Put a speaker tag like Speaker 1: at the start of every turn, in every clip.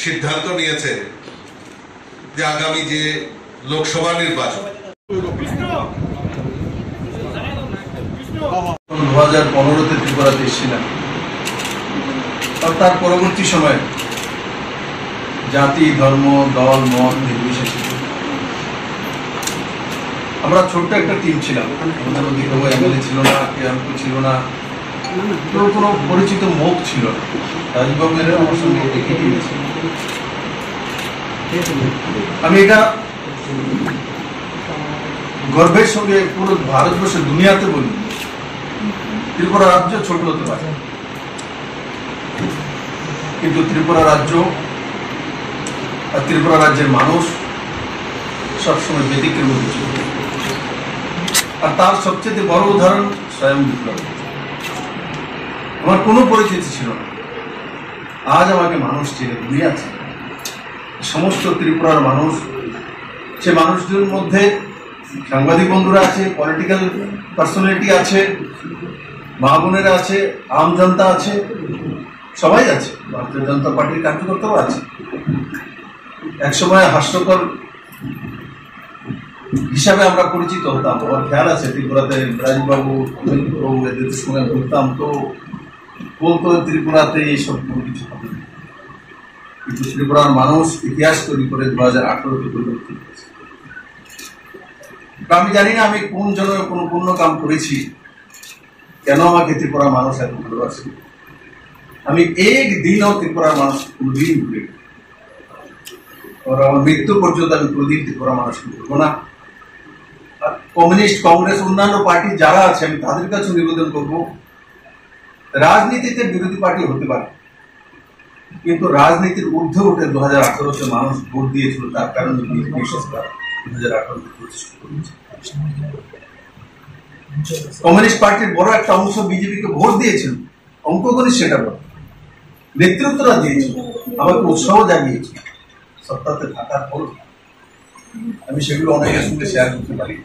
Speaker 1: সিদ্ধান্ত নিয়েছে যে আগামী যে লোকসভা নির্বাচন
Speaker 2: 2015-তে ত্রিপুরাতে এসেছিলাম। তার পরবর্তী সময়ে জাতি, ধর্ম, দল, মত নির্বিশেষে আমরা ছোট্ট একটা টিম ছিলাম। আমাদের অধিকাংশ এমএলএ ছিল না, এমপি ছিল না, কোনো পরিচিত মুখ ছিল না। রাজবাবুর আমার সঙ্গে একই টিম ছিল। আমি এটা গর্বের সঙ্গে পুরো ভারতবর্ষের দুনিয়াতে বলি, ত্রিপুরা রাজ্য ছোট হতে পারে, কিন্তু ত্রিপুরা রাজ্য আর ত্রিপুরা রাজ্যের মানুষ সবসময় ব্যতিক্রম ছিল। আর তার সবচেয়ে বড় উদাহরণ স্বয়ং বিপ্লব। আমার কোনো পরিচিতি ছিল না, আজ আমাকে মানুষ চেনে, দুনিয়া চেনে। সমস্ত ত্রিপুরার মানুষ, সে মানুষদের মধ্যে সাংবাদিক বন্ধুরা আছে, পলিটিক্যাল পার্সোনালিটি আছে, মা বোনেরা আছে, আম জনতা আছে, সবাই আছে। ভারতীয় জনতা পার্টির কার্যকর্তাও আছে। একসময় হাস্যকর হিসাবে আমরা পরিচিত হতাম। আমার খেয়াল আছে ত্রিপুরাতে রাজবাবু এদের সঙ্গে ঘুরতাম, তো বলতো ত্রিপুরাতে এইসব কোনো কিছু হবে না। কিন্তু ত্রিপুরার মানুষ ইতিহাস তৈরি করে 2018-তে পরিবর্তন করেছে। আমি জানি না আমি কোন জন্য কোনো পূর্ণ কাম করেছি, কেন আমাকে ত্রিপুরার মানুষ এত ভালোবাসে। আমি একদিনও ত্রিপুরার মানুষ কোনদিন ভুলে গেছি। আমার মৃত্যু পর্যন্ত আমি কোনদিন ত্রিপুরার মানুষকে ভুলবো না। আর কমিউনিস্ট, কংগ্রেস, অন্যান্য পার্টি যারা আছে, আমি তাদের কাছে নিবেদন করবো, রাজনীতিতে বিরোধী পার্টি হতে পারে, কিন্তু রাজনীতির ঊর্ধ্বে উঠে 2018-তে মানুষ ভোট দিয়েছিল। তার কারণে 2018-তে প্রতিষ্ঠা করেছে। কমিউনিস্ট পার্টির বড় একটা অংশ বিজেপিকে ভোট দিয়েছিল, অঙ্কগণিত সেটা বলে নেতৃত্বরা দিয়েছিল, আমাকে উৎসাহ জাগিয়েছিল সত্তাতে থাকার পর। আমি সেগুলো অনেকের সঙ্গে শেয়ার করতে পারি।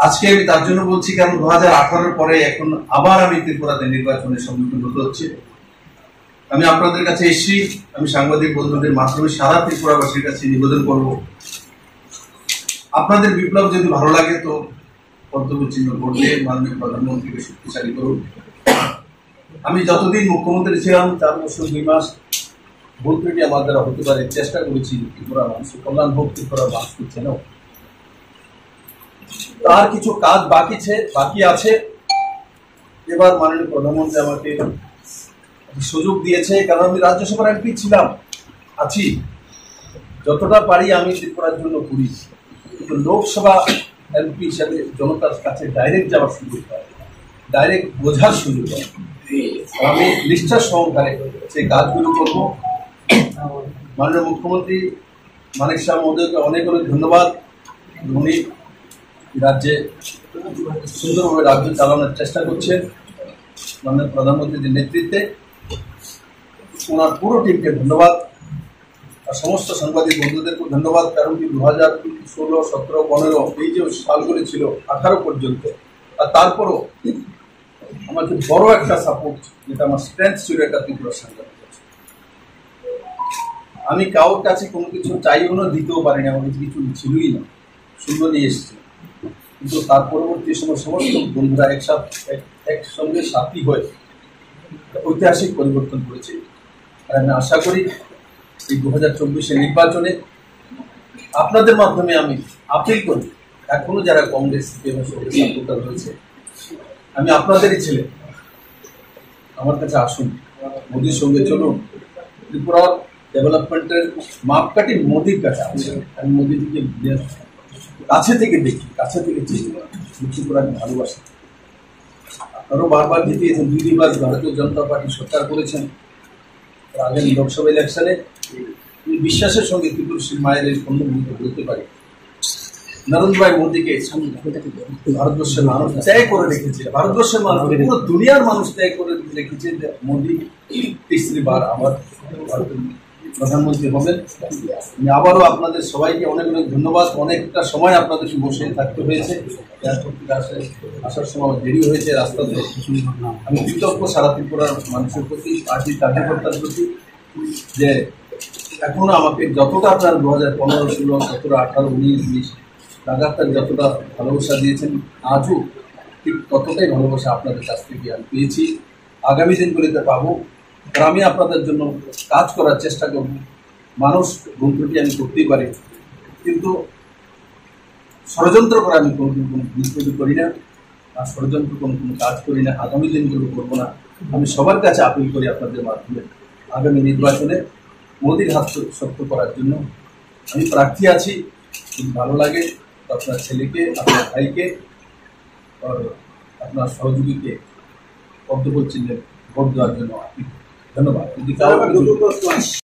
Speaker 2: আজকে আমি তার জন্য বলছি, কারণ 2018-এর পরে এখন আবার আমি ত্রিপুরাতে নির্বাচনের সম্মুখীন হতে হচ্ছে। আমি আপনাদের কাছে এসেছি, আমি সাংবাদিক বন্ধুদের মাধ্যমে সারা ত্রিপুরাবাসীর কাছে নিবেদন করব, আপনাদের বিপ্লব যদি ভালো লাগে তো কর্তব্য চিহ্ন ভোট দিয়ে মাননীয় প্রধানমন্ত্রীকে শক্তিশালী করুন। আমি যতদিন মুখ্যমন্ত্রী ছিলাম 4 বছর 2 মাস ভোট পেটি আমার দ্বারা হতে পারে চেষ্টা করেছি ত্রিপুরা মানুষের কল্যাণ হোক, ত্রিপুরা মানুষ করছেন। তার কিছু কাজ বাকি আছে। এবার মাননীয় প্রধানমন্ত্রী আমাকে সুযোগ দিয়েছে, কারণ আমি রাজ্যসভার এমপি ছিলাম, আছি, যতটা পারি আমি ত্রিপুরার জন্য করি। কিন্তু লোকসভা এমপি হিসাবে জনতার কাছে ডাইরেক্ট যাওয়ার সুযোগ হয়, ডাইরেক্ট বোঝার সুযোগ হয়। আমি নিষ্ঠার সহকারে সেই কাজগুলো করবো। মাননীয় মুখ্যমন্ত্রী মানিক শাহ মহোদয়কে অনেক অনেক ধন্যবাদ। উনি রাজ্যে সুন্দরভাবে রাজ্য চালানোর চেষ্টা করছেন মাননীয় প্রধানমন্ত্রীর নেতৃত্বে। ওনার পুরো টিমকে ধন্যবাদ, আর সমস্ত সাংবাদিক বন্ধুদেরকে ধন্যবাদ। কারণ কি 2016, 17, 15 এই যে সালগুলি ছিল 18 পর্যন্ত, আর তারপরও আমাকে বড় একটা সাপোর্ট, যেটা আমার স্ট্রেংথ ছিল, একটা ত্রিপুরা সাংবাদিক। আমি কারোর কাছে কোনো কিছু চাইও না, দিতেও পারিনি, আমার কাছে কিছু ছিলই না, শূন্য নিয়ে এসেছি। কিন্তু তার পরবর্তী সময় সমস্ত বন্ধুরা একসঙ্গে সাথী হয়ে ঐতিহাসিক পরিবর্তন করেছে। আর আমি আশা করি এই 2024-এর নির্বাচনে আপনাদের মাধ্যমে আমি আপিল করি, এখনো যারা কংগ্রেস সাপোর্টার রয়েছে, আমি আপনাদেরই ছেলে, আমার কাছে আসুন, মোদির সঙ্গে চলুন। ত্রিপুরার ডেভেলপমেন্টের মাপকাঠি মোদির কাছে আছে। আমি মোদিজিকে কাছে থেকে দেখি, কাছে থেকে চিনি, ত্রিপুরাকে ভালোবাসি। আপনারাও বারবার জিতিয়েছেন, 2 বার ভারতীয় জনতা পার্টি সরকার করেছেন। আগামী লোকসভা ইলেকশনে বিশ্বাসের সঙ্গে ত্রিপুরা মায়ের এই পণ্যভূমিকে বলতে পারি, নরেন্দ্র ভাই মোদীকে ভারতবর্ষের মানুষ ত্যাগ করে রেখেছে, ভারতবর্ষের মানুষ, পুরো দুনিয়ার মানুষ ত্যাগ করে রেখেছে যে মোদী 3री বার আবার ভারতের প্রধানমন্ত্রী হবেন। আমি আবারও আপনাদের সবাইকে অনেক অনেক ধন্যবাদ। অনেকটা সময় আপনাদের বসে থাকতে হয়েছে, আসার সময় দেরি হয়েছে রাস্তাতে। আমি কৃতজ্ঞ সারা ত্রিপুরার মানুষের প্রতি, পার্টির কার্যকর্তার প্রতি, যে এখনো আমাকে যতটা আপনার 2015-16, 17, 18, 19, 20 লাগাতার যতটা ভালোবাসা দিয়েছেন, আজও ঠিক ততটাই ভালোবাসা আপনাদের কাছ থেকে আমি পেয়েছি, আগামী দিনগুলিতে পাবো। আর আমি আপনাদের জন্য কাজ করার চেষ্টা করব। মানুষ ভুল ত্রুটি আমি করতেই পারি, কিন্তু ষড়যন্ত্র করে আমি কোনো ভুল ত্রুটি করি না, আর ষড়যন্ত্র কোনো কাজ করি না, আগামী দিনগুলো করবো না। আমি সবার কাছে আপিল করি আপনাদের মাধ্যমে, আগামী নির্বাচনে মোদির হাত শক্ত করার জন্য আমি প্রার্থী আছি। যদি ভালো লাগে তো আপনার ছেলেকে, আপনার ভাইকে, আর আপনার সহযোগীকে পদ্মফুল চিহ্নে ভোট দেওয়ার জন্য আপিল। ধন্যবাদ। যদি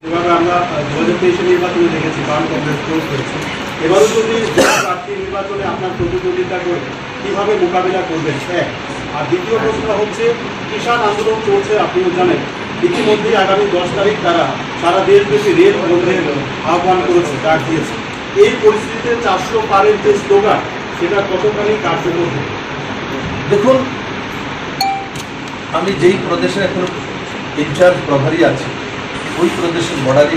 Speaker 3: যেভাবে আমরা 2023 নির্বাচনে দেখেছি বাম কংগ্রেস ক্লোজ করেছে, এবারও যদি প্রার্থী নির্বাচনে আপনার প্রতিদ্বন্দ্বিতা করে কীভাবে মোকাবিলা করবেন এক। আর দ্বিতীয় প্রশ্ন হচ্ছে, কিষাণ আন্দোলন চলছে, আপনিও জানেন। ইতিমধ্যেই আগামী 10 তারিখ তারা সারা দেশব্যাপী রেল বন্ধের আহ্বান করেছে, ডাক দিয়েছে। এই পরিস্থিতিতে 400 পারের যে স্লোগান, সেটা কতখানি কার্যকর হবে?
Speaker 2: দেখুন, আমি যেই প্রদেশে এখন ইনচার্জ প্রভারী আছে, ওই প্রদেশের বর্ডারে,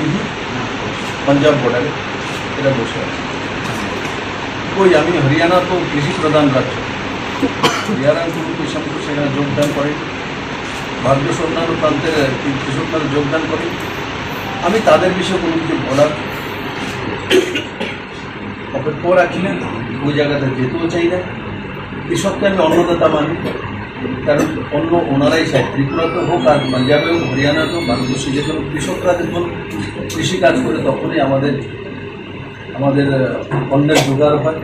Speaker 2: পাঞ্জাব বর্ডারে এটা বসে আছে। ওই আমি হরিয়ানা তো কৃষি প্রধান রাজ্য, হরিয়ানার কোনো কৃষক সেখানে যোগদান করে, ভারতবর্ষের অন্যান্য প্রান্তের কৃষকরা যোগদান করে। আমি তাদের বিষয়ে কোনো কিছু বলার অপেক্ষা রাখি না, ওই জায়গাতে যেতেও চাই না। কৃষককে আমি অন্নদাতা মানি, কারণ অন্য ওনারাই চাই, ত্রিপুরাতে হোক আর পাঞ্জাবে হোক, হরিয়ানাতে হোক, ভারতবর্ষে যে কোনো কৃষকরা যখন কৃষিকাজ করে তখনই আমাদের অন্যের জোগাড় হয়।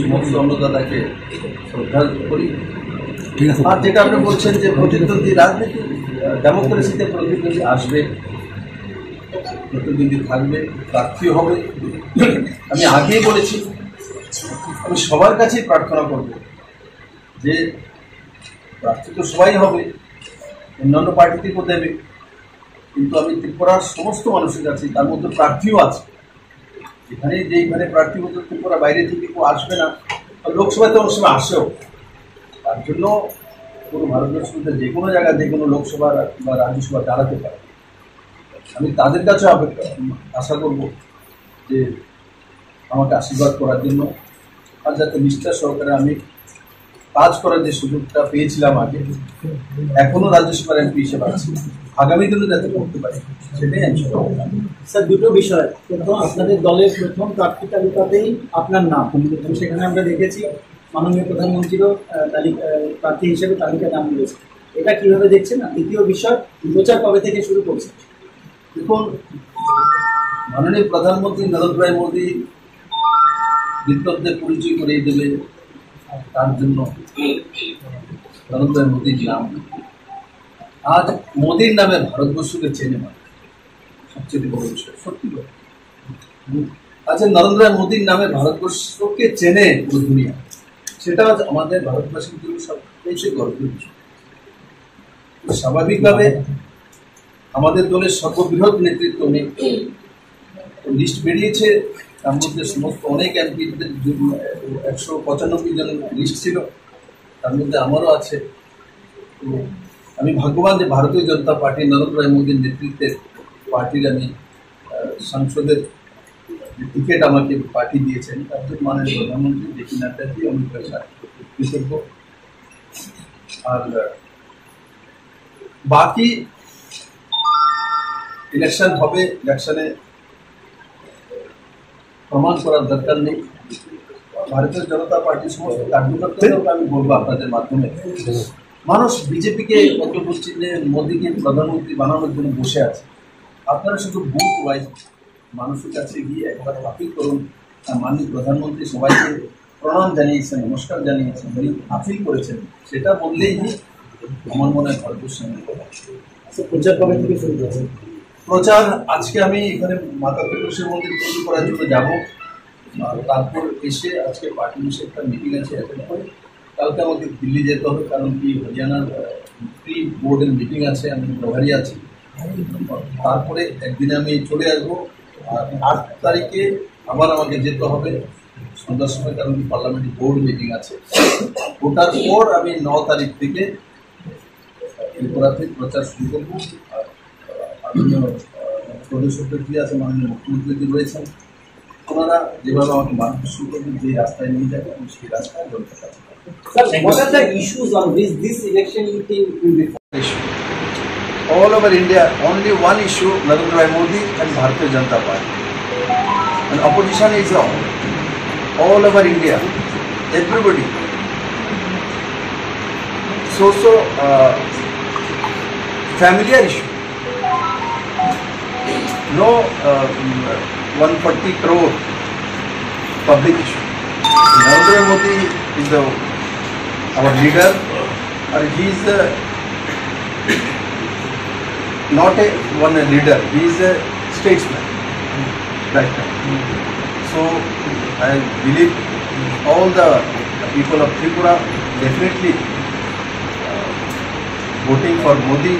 Speaker 2: সমস্ত অন্নদাতাকে শ্রদ্ধা করি। আর যেটা আপনি বলছেন যে প্রতিদ্বন্দ্বী রাজনীতি, ডেমোক্রেসিতে প্রতিদ্বন্দ্বী আসবে, প্রতিদ্বন্দ্বী থাকবে, প্রার্থী হবে। আমি আগেই বলেছি, আমি সবার কাছেই প্রার্থনা করব যে প্রার্থী তো সবাই হবে, অন্যান্য পার্টি থেকেও দেবে, কিন্তু আমি ত্রিপুরার সমস্ত মানুষের কাছে, তার মধ্যে প্রার্থীও আছে। যেখানে প্রার্থী হতো ত্রিপুরা বাইরে থেকে কেউ আসবে না, লোকসভাতে অনেক সময় আসেও। তার জন্য পুরো ভারতবর্ষের যে কোনো জায়গায় যে কোনো লোকসভা বা রাজ্যসভা দাঁড়াতে পারে। আমি তাদের কাছে আশা করব যে আমাকে আশীর্বাদ করার জন্য, আর যাতে নিষ্ঠা সহকারে আমি কাজ করার যে সুযোগটা পেয়েছিলাম আগে, এখনো রাজ্যসভার এমপি হিসেবে আছি, আগামী দিনে যাতে করতে পারি, সেটাই আমি
Speaker 4: স্যার। দুটো বিষয়, প্রথম আপনাদের দলের প্রথম প্রার্থী তালিকাতেই আপনার নাম, সেখানে আমরা দেখেছি মাননীয় প্রধানমন্ত্রীরও প্রার্থী হিসেবে তালিকা নাম রয়েছে, এটা কিভাবে দেখছেন? আর দ্বিতীয় বিষয়, প্রচার কবে থেকে শুরু করছে?
Speaker 2: দেখুন, মাননীয় প্রধানমন্ত্রী নরেন্দ্র মোদী বিপ্লবদের পরিচয় করিয়ে দেবে, তার জন্য নরেন্দ্র মোদীর নাম। আজ মোদীর নামে ভারতবর্ষকে চেনে না, সবচেয়ে বড় বিষয়। সত্যি কথা, আচ্ছা, নরেন্দ্র মোদীর নামে ভারতবর্ষকে চেনে পুরো দুনিয়া, সেটা আমাদের ভারতবাসীর জন্য সবচেয়ে গর্বের বিষয়। স্বাভাবিকভাবে আমাদের দলের সর্ববৃহৎ নেতৃত্ব লিস্ট বেরিয়েছে, তার মধ্যে সমস্ত অনেক এমপিদের 195 জন লিস্ট ছিল, তার মধ্যে আমারও আছে। তো আমি ভাগ্যবান যে ভারতীয় জনতা পার্টি নরেন্দ্র মোদীর নেতৃত্বের পার্টির আমি সংসদের টিকিট আমাকে পার্টি দিয়েছেন, তার জন্য মাননীয় প্রধানমন্ত্রী জেপি নাড্ডাজি, অমিত শাহ কৃতজ্ঞ। আর বাকি ইলেকশন হবে, ইলেকশনে প্রমাণ করার দরকার নেই। ভারতীয় জনতা পার্টির সমস্ত কার্যকর্তাদেরকে আমি বলবো আপনাদের মাধ্যমে, মানুষ বিজেপিকে পদ্মফুল চিহ্নে মোদীকে প্রধানমন্ত্রী বানানোর জন্য বসে আছে। আপনারা শুধু বুথ ওয়াইজ মানুষের কাছে গিয়ে একবার আপিল করুন। মাননীয় প্রধানমন্ত্রী সবাইকে প্রণাম জানিয়েছেন, নমস্কার জানিয়েছেন, উনি আপিল করেছেন, সেটা বললেই আমার মনে হয় ভারতবর্ষের
Speaker 4: প্রচার কবে থেকে শুরু করছে?
Speaker 2: প্রচার আজকে আমি এখানে মাতা পিতার মন্দির তৈরি করার জন্য যাবো, আর তারপর এসে আজকে পার্টি বসে একটা মিটিং আছে অ্যাটেন্ড করে, কালকে আমাকে দিল্লি যেতে হবে, কারণ কি হরিয়ানার প্রি বোর্ডের মিটিং আছে, আমি প্রভারী আছি। তারপরে একদিনে আমি চলে আসবো, আর 8 তারিখে আবার আমাকে যেতে হবে সন্ধ্যার সময়, কারণ কি পার্লামেন্টারি বোর্ড মিটিং আছে। ওটার পর আমি 9 তারিখ থেকে ত্রিপুরাতে প্রচার শুরু করবো। আর প্রদেশ সেক্রেটারি আছে, মাননীয় মুখ্যমন্ত্রী রয়েছেন, ওনারা যেভাবে আমাকে মার্গদর্শন করবেন যে রাস্তায় নিয়ে যাবে আমি সেই রাস্তায় দলের কাছে
Speaker 4: Sir, what are the issues on which this election will be
Speaker 2: issue. All over India, only one issue, Narendra Modi and Bharatiya Janata Party. And opposition is all over India, everybody. So familiar issue. No 140 crore public issue. Narendra Modi is our leader, or he is not one leader, he is a statesman. Right now. So I believe all the people of Tripura definitely voting for Modi.